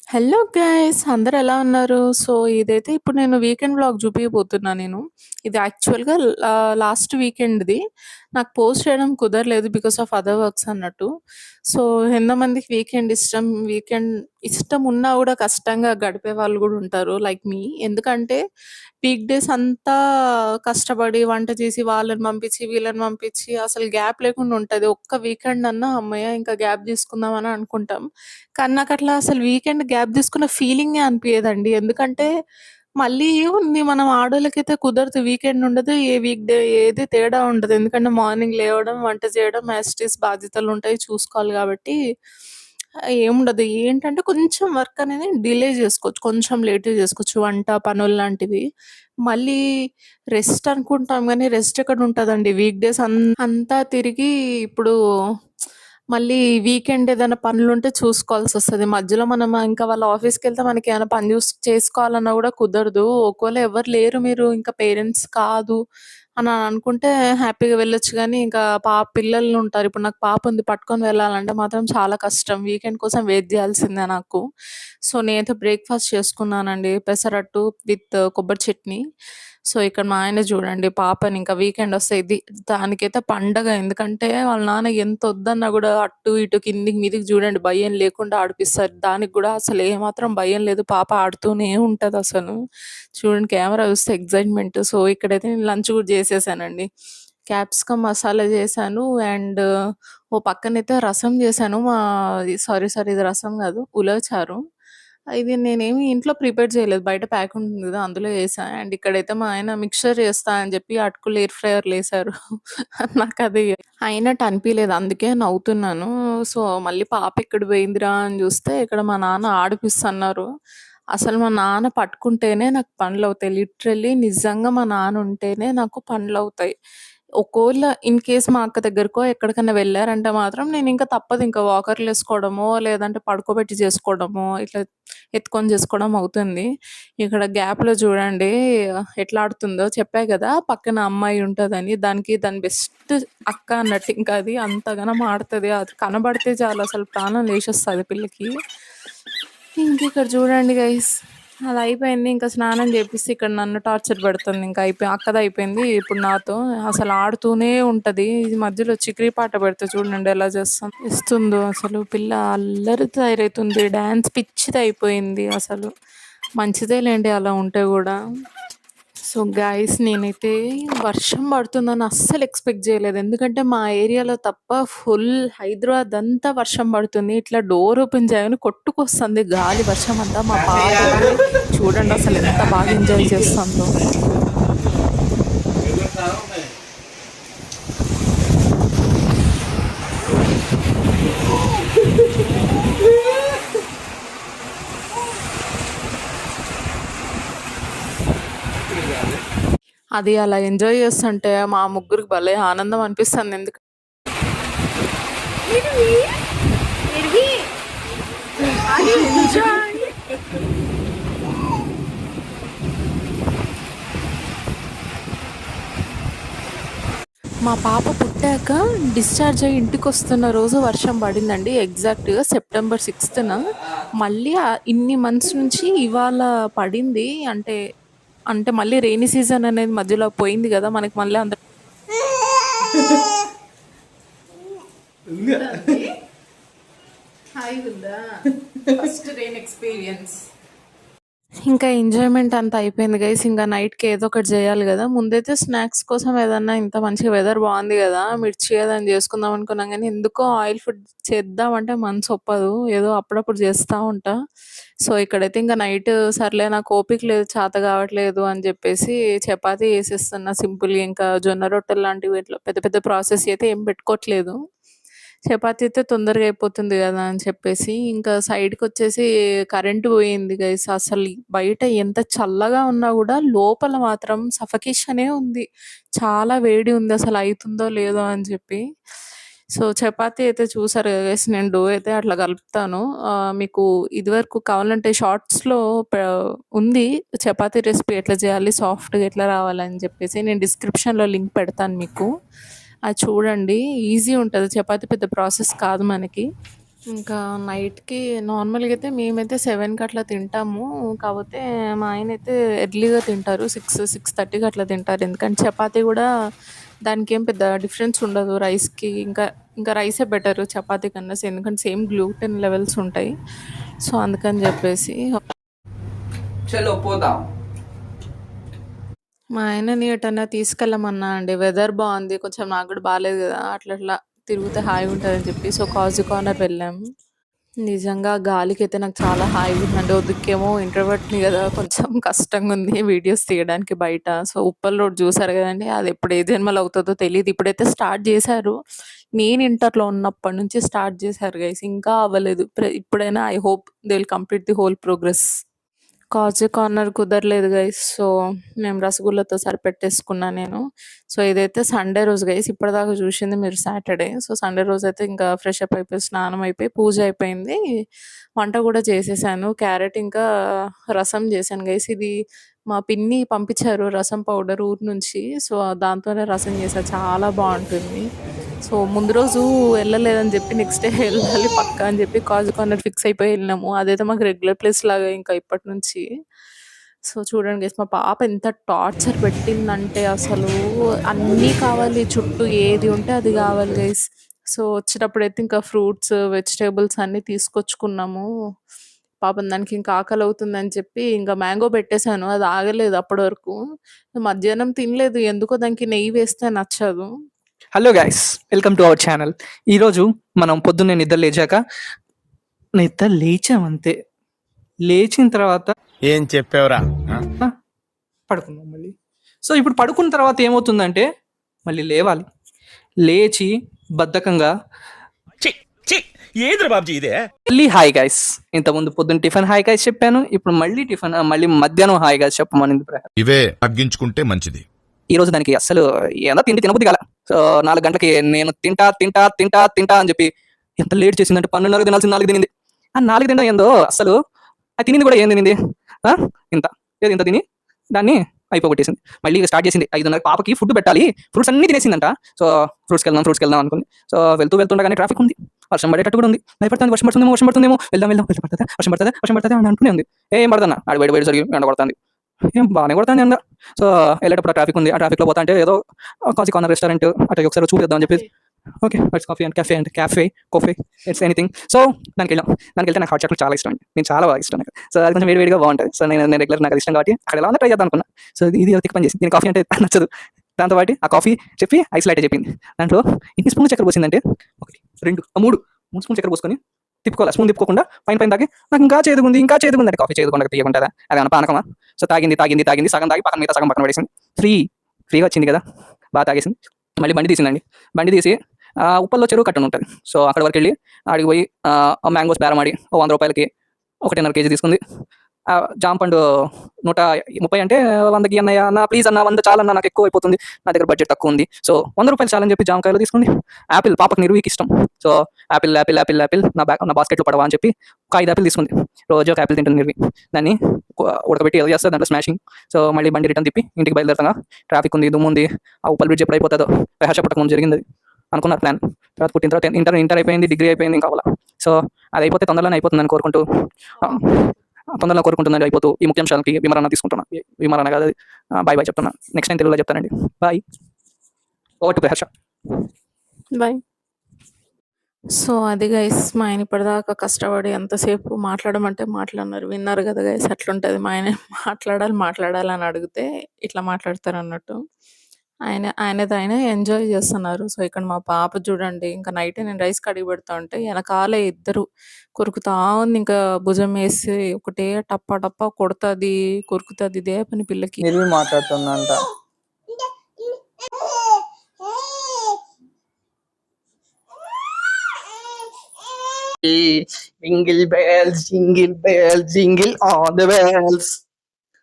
Hello guys అందరూ ఎలా ఉన్నారు? సో, ఇదైతే ఇప్పుడు నేను వీకెండ్ వ్లాగ్ చూపియబోతున్నా నేను. ఇది యాక్చువల్‌గా లాస్ట్ వీకెండ్‌ది. నాకు పోస్ట్ చేయడం కుదరలేదు బికాస్ ఆఫ్ అదర్ వర్క్స్ అన్నట్టు. సో, ఎంతమందికి వీకెండ్ ఇష్టం, వీకెండ్ ఇష్టం ఉన్నా గూడా కష్టంగా గడిపే వాళ్ళు గూడా ఉంటారు లైక్ మీ. ఎందుకంటే వీక్ డేస్ అంతా కష్టపడి వంట చేసి వాళ్ళని పంపించి, వీళ్ళని పంపించి అసలు గ్యాప్ లేకుండా ఉంటది. ఒక్క వీకెండ్ అన్నా హమ్మయ్య! ఇంకా గ్యాప్ తీసుకుందాం అని అనుకుంటాం. కానీ నాకట్లా అసలు వీకెండ్ గ్యాప్ తీసుకున్న ఫీలింగే అనిపియదండి. ఎందుకంటే మళ్ళీ ఉంది మనం ఆడోళ్ళకైతే కుదరదు. వీకెండ్ ఉండదు. ఏ వీక్ డే ఏది తేడా ఉండదు. ఎందుకంటే మార్నింగ్ లేవడం, వంట చేయడం యాజ్ ఇట్ ఈజ్ బాధ్యతలుంటాయి చూసుకోవాలి కాబట్టి ఏముండదు. ఏంటంటే కొంచెం వర్క్ అనేది డిలే చేసుకోవచ్చు. కొంచెం లేట్‌గా చేసుకోవచ్చు. వంట పనుల్లాంటివి. మళ్ళీ రెస్ట్ అనుకుంటాం గానీ రెస్ట్ ఎక్కడుంటదండి. వీక్ డేస్ అంతా తిరిగి ఇప్పుడు మళ్ళీ వీకెండ్ ఏదైనా పనులుంటే చూసుకోవాల్సొస్తది. మధ్యలో మనం ఇంకా వాళ్ళ ఆఫీస్‌కెళ్తే మనకేమైనా పని చేసుకోవాలన్నా గూడా కుదరదు. ఒకవేళ ఎవరు లేరు మీరు ఇంకా పేరెంట్స్ కాదు అని అనుకుంటే హ్యాపీగా వెళ్ళొచ్చు గానీ, ఇంకా పిల్లలుంటారు. ఇప్పుడు నాకు పాపుంది పట్టుకొని వెళ్ళాలంటే మాత్రం చాలా కష్టం. వీకెండ్ కోసం వెయిట్ జేయాల్సిందే నాకు. సో, నేనైతే బ్రేక్‌ఫాస్ట్ చేసుకున్నానండి. పెసరట్టు విత్ కొబ్బరి చట్నీ. సో, ఇక్కడ మా ఆయన జూడండి పాపని ఇంకా వీకెండొస్తే దానికైతే పండగ. ఎందుకంటే వాళ్ళ నాన్న ఎంతొద్దన్నా గూడా అటు, ఇటు, కిందికి, మీదికి జూడండి భయం లేకుండా ఆడిపిస్తారు. దానికి గూడా అసలు ఏమాత్రం భయం లేదు. పాప ఆడుతూనే ఉంటదసలు. చూడండి కెమెరా చూస్తే ఎక్సైట్‌మెంట్. సో, ఇక్కడైతే నేను లంచ్ గూడా జేసేసానండి. క్యాప్సికమ్ మసాలా జేశాను అండ్ ఓ పక్కనైతే రసం జేశాను. సారీ ఇది రసం గాదు. ఉలవ చారు. ఇది నేనేమి ఇంట్లో ప్రిపేర్ చేయలేదు. బయట ప్యాక్ ఉంటుంది గదా! అందులో ఏసా. అండ్ ఇక్కడైతే మా ఆయన మిక్స్చర్ చేస్తా అని జెప్పి అటుకులు ఎయిర్ ఫ్రైయర్‌లో ఏసారు. నాకది అయినట్టు అనిపియలేదు. అందుకే నవ్వుతున్నాను. సో, మళ్ళీ పాప ఎక్కడ పోయిందిరా అని జూస్తే ఇక్కడ మా నాన్న ఆడిపిస్తన్నారు. అసలు మా నాన్న పట్టుకుంటేనే నాకు పనులవుతాయి. లిటరల్లీ నిజంగా మా నాన్న ఉంటేనే నాకు పనులవుతాయి. ఒకోళ్ళ ఇన్ కేస్ మా అక్క దగ్గరకో ఎక్కడికన్నా వెళ్లారంటే మాత్రం నేనింక తప్పదింక వాకర్‌లేసుకోవడమో, లేదంటే పడుకోబెట్టి చేసుకోవడమో, ఇట్లా ఎత్తుకొని చేసుకోవడం అవుతుంది. ఇక్కడ గ్యాప్‌లో చూడండి ఎట్లా ఆడుతుందో. చెప్పా గదా! పక్కన అమ్మాయి ఉంటదని. దాని బెస్ట్ అక్క అన్నట్టు ఇంకా అది అంతగనం ఆడతది. అది కనబడితే చాలు అసలు ప్రాణం లేచొస్తది పిల్లకి. ఇంకిక్కడ చూడండి గైస్ అదయిపోయింది. ఇంకా స్నానం జేపిస్తే ఇక్కడ నన్ను టార్చర్ పెడుతుంది. ఇంకా అక్కదయిపోయింది. ఇప్పుడు నాతో అసలు ఆడుతూనే ఉంటది. ఈ మధ్యలో చికిరీ పాట పెడితే చూడండి ఎలా ఇస్తుందో అసలు. పిల్ల అల్లరి తయారైతుంది. డాన్స్ పిచ్చిదయిపోయింది అసలు. మంచిదే లేండి అలా ఉంటే గూడా. సో, గైస్ నేనైతే వర్షం పడుతుందని అస్సలు ఎక్స్‌పెక్ట్ జేయలేదు. ఎందుకంటే మా ఏరియాలో తప్ప ఫుల్ హైదరాబాద్ అంతా వర్షం పడుతుంది. ఇట్లా డోర్ ఓపెన్ చేయగానే కొట్టుకొస్తుంది గాలి వర్షమంతా. మా పాపైతే చూడండి అసలు ఎంత బాగా ఎంజాయ్ చేస్తుందో. అది అలా ఎంజాయ్ చేస్తుంటే మా ముగ్గురికి భలే ఆనందం అనిపిస్తుంది. మా పాప పుట్టాక డిశ్చార్జ్ అయ్యి ఇంటికొస్తున్న రోజు వర్షం పడిందండి. ఎగ్జాక్ట్‌గా సెప్టెంబర్ 6థ్‌న. మళ్ళీ ఇన్ని మంత్స్ నుంచి ఇవాళ పడింది. అంటే మళ్ళీ రెయినీ సీజన్ అనేది మధ్యలో పోయింది గదా! మనకి మళ్ళీ హాయిగుందా? First rain experience. ఇంకా ఎంజాయ్‌మెంట్ అంతా అయిపోయింది గైస్. ఇంక నైట్‌కి ఏదో ఒకటి జేయాలి గదా! ముందైతే స్నాక్స్ కోసం ఏదన్నా ఇంత మంచిగా వెదర్ బావుంది గదా! మిర్చి ఏదైనా జేసుకుందాం అనుకున్నాం గానీ, ఎందుకో ఆయిల్ ఫుడ్ చేద్దామంటే మనసొప్పదు. ఏదో అప్పుడప్పుడు జేస్తా ఉంటా. సో, ఇక్కడైతే ఇంక నైట్ సర్లే నాకు ఓపిక లేదు, చేత గావట్లేదు అని జెప్పేసి చపాతీ చేసేస్తున్నా సింపుల్‌గా. ఇంకా జొన్న రొట్టెలు లాంటివి ఇట్లా పెద్ద పెద్ద ప్రాసెస్ అయితే ఏం పెట్టుకోవట్లేదు. చపాతీ అయితే తొందరగా అయిపోతుంది గదా! అని చెప్పేసి, ఇంకా సైడ్‌కొచ్చేసి కరెంట్ పోయింది గైస్. అసలు బయట ఎంత చల్లగా ఉన్నా గూడా లోపల మాత్రం సఫకేషనే ఉంది. చాలా వేడి ఉంది. అసలు అయితుందో లేదో అని చెప్పి. సో, చపాతీ అయితే చూసారు గదా గైస్ నేను డో అయితే అట్లా కలుపుతాను. మీకు ఇదివరకు కావాలంటే షార్ట్స్‌లో ఉంది చపాతీ రెసిపీ ఎట్లా చేయాలి, సాఫ్ట్‌గా ఎట్లా రావాలని చెప్పేసి. నేను డిస్క్రిప్షన్‌లో లింక్ పెడతాను మీకు. అది చూడండి. ఈజీ ఉంటది. చపాతీ పెద్ద ప్రాసెస్ కాదు మనకి. ఇంకా నైట్‌కి నార్మల్‌గా అయితే మేమైతే 7కి అట్లా తింటాము. కాపోతే మా ఆయనైతే ఎర్లీగా తింటారు. 6:30కి అట్లా తింటారు. ఎందుకంటే చపాతీ గూడా దానికేం పెద్ద డిఫరెన్స్ ఉండదు రైస్‌కి. ఇంకా రైసే బెటరు చపాతీ కన్నా. ఎందుకంటే సేమ్ గ్లూటెన్ లెవెల్స్ ఉంటాయి. సో, అందుకని జెప్పేసి చలో పోదాం. మా ఆయనని ఎటన్నా తీసుకెళ్ళమన్నా అండి. వెదర్ బావుంది. కొంచెం నాకు గూడా బాలేదు గదా! అట్లా తిరిగితే హాయిగుంటదని చెప్పి సో, కాజీ కార్నర్ వెళ్ళాము. నిజంగా గాలికైతే నాకు చాలా హాయిగుందండి. ఓ దిక్కేమో ఇంట్రోవర్ట్‌ని గదా! కొంచెం కష్టంగుంది వీడియోస్ తీయడానికి బయట. సో, ఉప్పల్ రోడ్ చూసారు గదండీ! అదెప్పుడు ఏ జన్మలో అవుతదో తెలీదు. ఇప్పుడైతే స్టార్ట్ జేశారు. నేను ఇంటర్‌లో ఉన్నప్పటి నుంచి స్టార్ట్ జేశారు గైస్. ఇంకా అవ్వలేదు. ఇప్పుడైనా I hope they will complete the whole progress. Kaju corner కుదరలేదు గైస్. సో, మేము రసగుల్లతో సరిపెట్టేసుకున్నా నేను. సో, ఇదైతే సండే రోజు గైస్. ఇప్పటిదాకా చూషింది మీరు సాటర్‌డే. సో, సండే రోజైతే ఇంకా ఫ్రెష్ అప్ అయిపోయి, స్నానం అయిపోయి, పూజ అయిపోయింది. వంట గూడా చేసేసాను. క్యారెట్ ఇంకా రసం చేశాను గైస్. ఇది మా పిన్ని పంపించారు రసం పౌడర్ ఊరు నుంచి. సో, దాంతోనే రసం చేశా. చాలా బావుంటుంది. సో, ముందు రోజు ఎళ్ళలేదని జెప్పి నెక్స్ట్ డే ఎళ్ళాలి పక్కా అని జెప్పి కాజు కార్నర్ ఫిక్స్ అయిపోయి ఎళ్ళినాము. అదైతే మాకు రెగ్యులర్ ప్లేస్ లాగా ఇంకా ఇప్పటి నుంచి. సో, చూడండి గైస్ మా పాప ఎంత టార్చర్ పెట్టిందంటే అసలు అన్నీ కావాలి చుట్టూ ఏది ఉంటే అది గావాలి గైస్. సో, వచ్చేటప్పుడైతే ఇంకా ఫ్రూట్స్, వెజిటబుల్స్ అన్నీ తీసుకొచ్చుకున్నాము. పాపం దానికి ఇంకా ఆకలవుతుందని చెప్పి ఇంకా మ్యాంగో పెట్టేసాను. అది ఆగలేదు అప్పటి వరకు. మధ్యాహ్నం తినలేదు. ఎందుకో దానికి నెయ్యి వేస్తే నచ్చదు. Hello guys, welcome to our channel. ఈరోజు మనం పొద్దున్నే నిద్ర లేచామంతే. లేచిన తర్వాత ఏం చెప్పావురా? పడుకున్నాం మళ్ళీ. సో ఇప్పుడు పడుకున్న తర్వాత ఏమవుతుందంటే మళ్ళీ లేవాలి. లేచి బద్ధకంగా ఛీ, ఛీ, ఏంద్ర బాబ్జీ ఇదే? మళ్ళీ హాయ్ గైస్. ఇంతకుముందు పొద్దున్న టిఫిన్ హాయ్ గైస్ చెప్పాను. ఇప్పుడు మళ్ళీ మధ్యాహ్నం హాయ్ గైస్ చెప్పమనింది. ఇవే తగ్గించుకుంటే మంచిది. ఈ రోజు దానికి అస్సలు ఏదో తినబుద్ధి కాల. సో 4 గంటలకి నేను తింటా తింటా తింటా తింటా అని చెప్పి ఎంత లేట్ చేసిందంటే 12:30 తినాల్సింది 4 తినింది. ఆ 4 తినడం ఏందో అసలు. అది తినింది కూడా ఏం తినింది, ఇంత ఇంత తిని దాన్ని అయిపోగొట్టేసింది. మళ్ళీ స్టార్ట్ చేసింది 5:30 పాపకి ఫుడ్ పెట్టాలి. ఫ్రూట్స్ అన్ని తినేసిందంట. సో ఫ్రూట్స్కి వెళ్దాం అనుకుంది. సో వెళ్తుండగానే ట్రాఫిక్ ఉంది, వర్షం పడేటట్టు కూడా ఉంది. భయపడుతుంది, వర్షం పడుతుందేమో వెళ్దాం పడుతుందా వర్షం పడుతుందా అని అనుకునే ఉంది. ఏం పడుతున్నా ఆడ బయట జరిగి ఎండ పడుతుంది. ఏం బాగానే కొడుతుంది ఎండ. సో వెళ్ళేటప్పుడు ఆ ట్రాఫిక్ ఉంది. ఆ ట్రాఫిక్లో పోతా అంటే ఏదో కాజీ కార్నర్ రెస్టారెంట్ అటు ఒకసారి చూపిద్దాం అని చెప్పి okay it's coffee it's anything. So దానికి వెళ్తే నాకు హాట్ చాక్లెట్ చాలా ఇష్టం అండి. నేను చాలా బాగా ఇష్టం నాకు. సో అది కొంచెం వేడిగా బాగుంటుంది. సో నేను రెగ్యులర్ నాకు అది ఇష్టం కాబట్టి అక్కడ ఎలా ట్రై చేద్దాం అనుకున్నా. సో ఇది తిక్ పని చేసి దీని కాఫీ అంటే నచ్చదు. దాంతో పాటు ఆ కాఫీ చెప్పి ఐస్ లాంటి చెప్పింది. దాంట్లో ఎన్ని స్పూన్లు చక్కెర పోసిందంటే 1 2 3 స్పూన్ చక్కెర పోసుకొని తిప్పుకోవాలి. స్పూన్ తిప్పుకోకుండా పైన తాగి నాకు ఇంకా చేదుగుంది అంటే కాఫీ చేదుకుండా తీయకుంటుందా? అది అన్న పానకమా? సో తాగింది సగం తాగి మిగతా సగం పక్కన పడేసింది. ఫ్రీగా వచ్చింది కదా, బాగా తాగేసింది. మళ్ళీ బండి తీసిందండి. బండి తీసి ఉప్పల్లో చెరువు కట్టను ఉంటుంది. సో అక్కడ వరకు వెళ్ళి ఆడికి పోయి మ్యాంగోస్ బేరమాడి 100 రూపాయలకి 1.5 కేజీ తీసుకుంది. జామ పండు 130 అంటే 100కి అన్నయ్య అన్న ప్లీజ్ అన్న 100 చాలన్నా, నాకు ఎక్కువ అయిపోతుంది, నా దగ్గర బడ్జెట్ తక్కువ ఉంది. సో 100 రూపాయలు చాలని చెప్పి జామకాయలు తీసుకుంది. యాపిల్ పాపకి నిర్వీకి ఇష్టం. సో యాపిల్ నా బాస్కెట్లో పడవా అని చెప్పి ఒక 5 యాపిల్ తీసుకుంది. రోజు ఒక యాపిల్ తింటుంది నిర్వి. దాన్ని ఉడకబెట్టి ఏదో చేస్తుంది దాంట్లో స్మాషింగ్. సో మళ్ళీ బండి రిటర్న్ తిప్పి ఇంటికి బయలుదేరుతాగా ట్రాఫిక్ ఉంది, దుమ్ము ఉంది. ఆ ఉప్పల్ బ్రిడ్జ్ ఎప్పుడు అయిపోతుందో ప్రహాష పట్టక ముందు జరిగింది అనుకున్నారు ప్లాన్. తర్వాత పుట్టిన తర్వాత ఇంటర్ అయిపోయింది, డిగ్రీ అయిపోయింది, ఇంకా అవ్వాలి. సో అది అయిపోతే తొందరలోనే అయిపోతుందని కోరుకుంటుందని అయిపోతూ ఈ ముఖ్యాంశాలకి విమరణ తీసుకుంటున్నాను. విమరణ కాదు, బాయ్ చెప్తున్నాను. నెక్స్ట్ టైం తెలుగులో చెప్తానండి. Bye. Over to Praharsha. Bye. So అది గైస్ మా ఆయన ఇప్పటిదాకా కష్టపడి ఎంతసేపు మాట్లాడమంటే మాట్లాడినారు. విన్నారు కదా గైస్ అట్లుంటది. మా ఆయన మాట్లాడాలని అడిగితే ఇట్లా మాట్లాడతారన్నట్టు. ఆయనది ఎంజాయ్ చేస్తున్నారు. సో ఇక్కడ మా పాప చూడండి ఇంకా నైటే నేను రైస్ కడిగి పెడతా ఉంటే వెనకాలే ఇద్దరు కొరుకుతా ఉంది. ఇంకా భుజం వేసి ఒకటే టప్పా టప్పా కొడతది, కొరుకుతది. ఇదే పని పిల్లకి. నిర్వి మాట్లాడుతుందంట. Jingle bells jingle all the bells.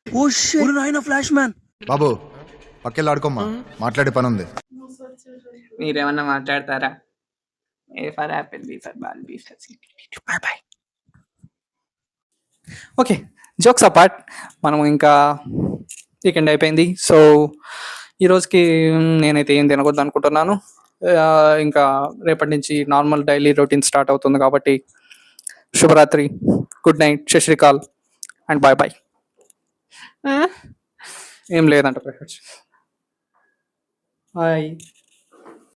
Oh shit నాయనా ఫ్లాష్ మ్యాన్. బాబు పక్కెళ్ళి ఆడుకోమ్మా, మాట్లాడే పని ఉంది. మీరేమన్నా మాట్లాడతారా? A for apple, B for ball, B for C. Bye bye. Okay, jokes apart, మనం ఇంకా వీకెండ్ అయిపోయింది. సో ఈ రోజుకి నేనైతే ఏం తినకూడదు అనుకుంటున్నాను. ఇంకా రేపటి నుంచి నార్మల్ డైలీ రొటీన్ స్టార్ట్ అవుతుంది కాబట్టి శుభరాత్రి, good night, Sat Sri Akal and bye bye. ఆ! ఏం లేదంట ప్రకాష్. హాయ్.